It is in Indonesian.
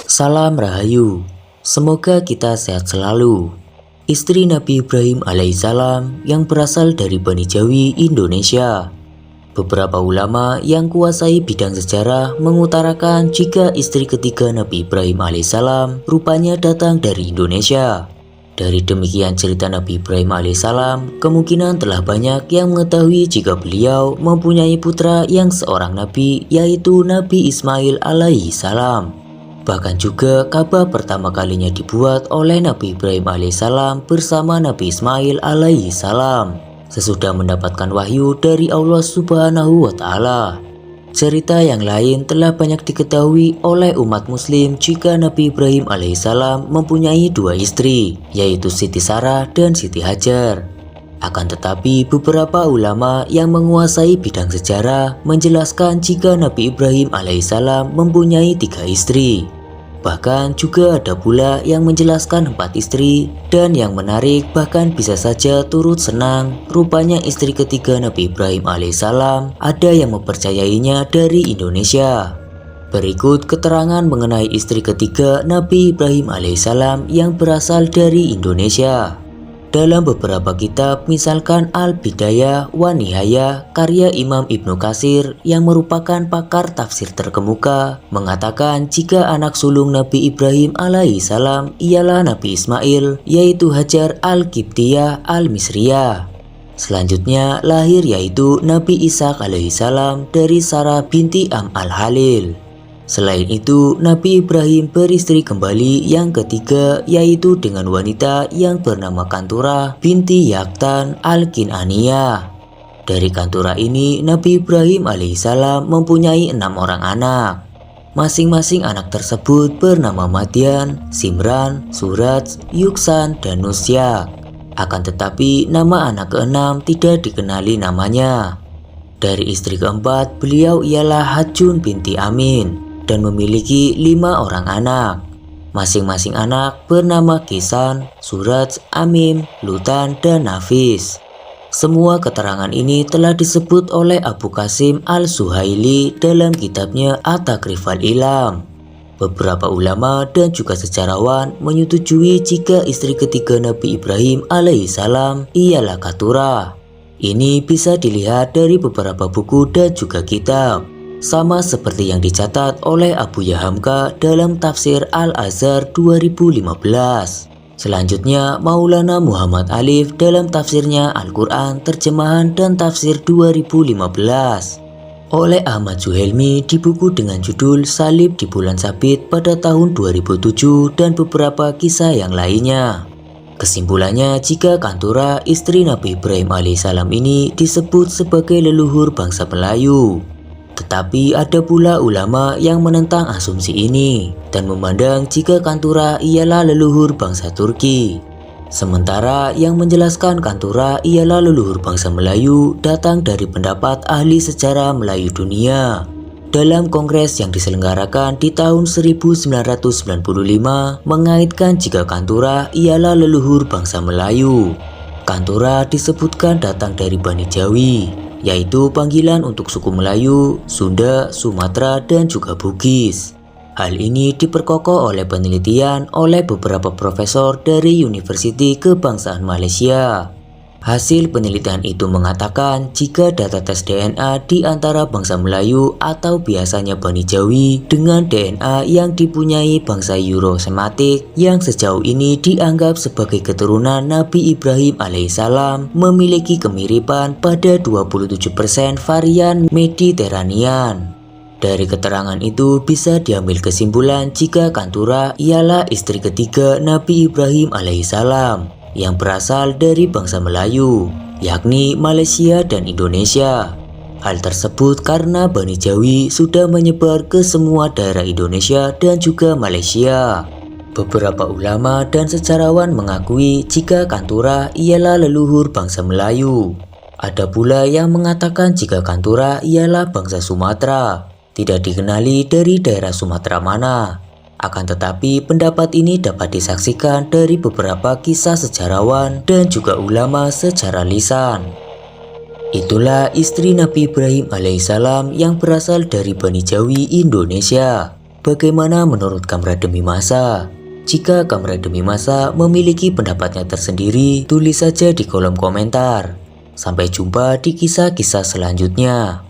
Salam Rahayu, semoga kita sehat selalu. Istri Nabi Ibrahim alaihissalam yang berasal dari Bani Jawi, Indonesia. Beberapa ulama yang kuasai bidang sejarah mengutarakan jika istri ketiga Nabi Ibrahim alaihissalam rupanya datang dari Indonesia. Dari demikian cerita Nabi Ibrahim alaihissalam, kemungkinan telah banyak yang mengetahui jika beliau mempunyai putra yang seorang nabi, yaitu Nabi Ismail alaihissalam. Bahkan juga Ka'bah pertama kalinya dibuat oleh Nabi Ibrahim alaihissalam bersama Nabi Ismail alaihissalam, sesudah mendapatkan wahyu dari Allah Subhanahu wa Ta'ala. Cerita yang lain telah banyak diketahui oleh umat muslim jika Nabi Ibrahim alaihissalam mempunyai dua istri, yaitu Siti Sarah dan Siti Hajar. Akan tetapi beberapa ulama yang menguasai bidang sejarah menjelaskan jika Nabi Ibrahim alaihissalam mempunyai 3 istri. Bahkan juga ada pula yang menjelaskan 4 istri, dan yang menarik bahkan bisa saja turut senang, rupanya istri ketiga Nabi Ibrahim alaihissalam ada yang mempercayainya dari Indonesia. Berikut keterangan mengenai istri ketiga Nabi Ibrahim alaihissalam yang berasal dari Indonesia. Dalam beberapa kitab, misalkan Al-Bidayah wa Nihayah karya Imam Ibnu Katsir yang merupakan pakar tafsir terkemuka, mengatakan jika anak sulung Nabi Ibrahim alaihissalam ialah Nabi Ismail, yaitu Hajar Al-Qibtiyah Al-Misriyah. Selanjutnya lahir yaitu Nabi Ishaq alaihissalam dari Sarah binti Am Al-Halil. Selain itu, Nabi Ibrahim beristri kembali yang ketiga, yaitu dengan wanita yang bernama Kantura binti Yaktan Al-Kinaniyah. Dari Kantura ini, Nabi Ibrahim alaihissalam mempunyai 6 orang anak. Masing-masing anak tersebut bernama Madian, Simran, Suraj, Yuksan, dan Nusyak. Akan tetapi, nama anak keenam tidak dikenali namanya. Dari istri keempat, beliau ialah Hajun binti Amin dan memiliki 5 orang anak. Masing-masing anak bernama Kisan, Suraj, Amim, Lutan, dan Nafis. Semua keterangan ini telah disebut oleh Abu Qasim Al-Suhaili dalam kitabnya At-Takrif Al-Ilam. Beberapa ulama dan juga sejarawan menyetujui jika istri ketiga Nabi Ibrahim alaihissalam ialah Katura. Ini bisa dilihat dari beberapa buku dan juga kitab, sama seperti yang dicatat oleh Abu Yahamka dalam tafsir Al-Azhar 2015. Selanjutnya Maulana Muhammad Alif dalam tafsirnya Al-Quran Terjemahan dan Tafsir 2015, oleh Ahmad Zuhelmi di buku dengan judul Salib di Bulan Sabit pada tahun 2007, dan beberapa kisah yang lainnya. Kesimpulannya, jika Kantura istri Nabi Ibrahim alaihissalam ini disebut sebagai leluhur bangsa Melayu. Tetapi ada pula ulama yang menentang asumsi ini dan memandang jika Kantura ialah leluhur bangsa Turki. Sementara yang menjelaskan Kantura ialah leluhur bangsa Melayu datang dari pendapat ahli sejarah Melayu dunia. Dalam kongres yang diselenggarakan di tahun 1995 mengaitkan jika Kantura ialah leluhur bangsa Melayu. Kantura disebutkan datang dari Bani Jawi, yaitu panggilan untuk suku Melayu, Sunda, Sumatera, dan juga Bugis. Hal ini diperkokoh oleh penelitian oleh beberapa profesor dari Universiti Kebangsaan Malaysia. Hasil penelitian itu mengatakan jika data tes DNA di antara bangsa Melayu atau biasanya Bani Jawi dengan DNA yang dipunyai bangsa Euro-Semitic yang sejauh ini dianggap sebagai keturunan Nabi Ibrahim alaihissalam memiliki kemiripan pada 27% varian Mediterranean. Dari keterangan itu bisa diambil kesimpulan jika Kantura ialah istri ketiga Nabi Ibrahim alaihissalam yang berasal dari bangsa Melayu, yakni Malaysia dan Indonesia. Hal tersebut karena Bani Jawi sudah menyebar ke semua daerah Indonesia dan juga Malaysia. Beberapa ulama dan sejarawan mengakui jika Kantura ialah leluhur bangsa Melayu. Ada pula yang mengatakan jika Kantura ialah bangsa Sumatera, tidak dikenali dari daerah Sumatera mana. Akan tetapi pendapat ini dapat disaksikan dari beberapa kisah sejarawan dan juga ulama secara lisan. Itulah istri Nabi Ibrahim alaihissalam yang berasal dari Bani Jawi Indonesia. Bagaimana menurut Kamra Demi Masa? Jika Kamra Demi Masa memiliki pendapatnya tersendiri, tulis saja di kolom komentar. Sampai jumpa di kisah-kisah selanjutnya.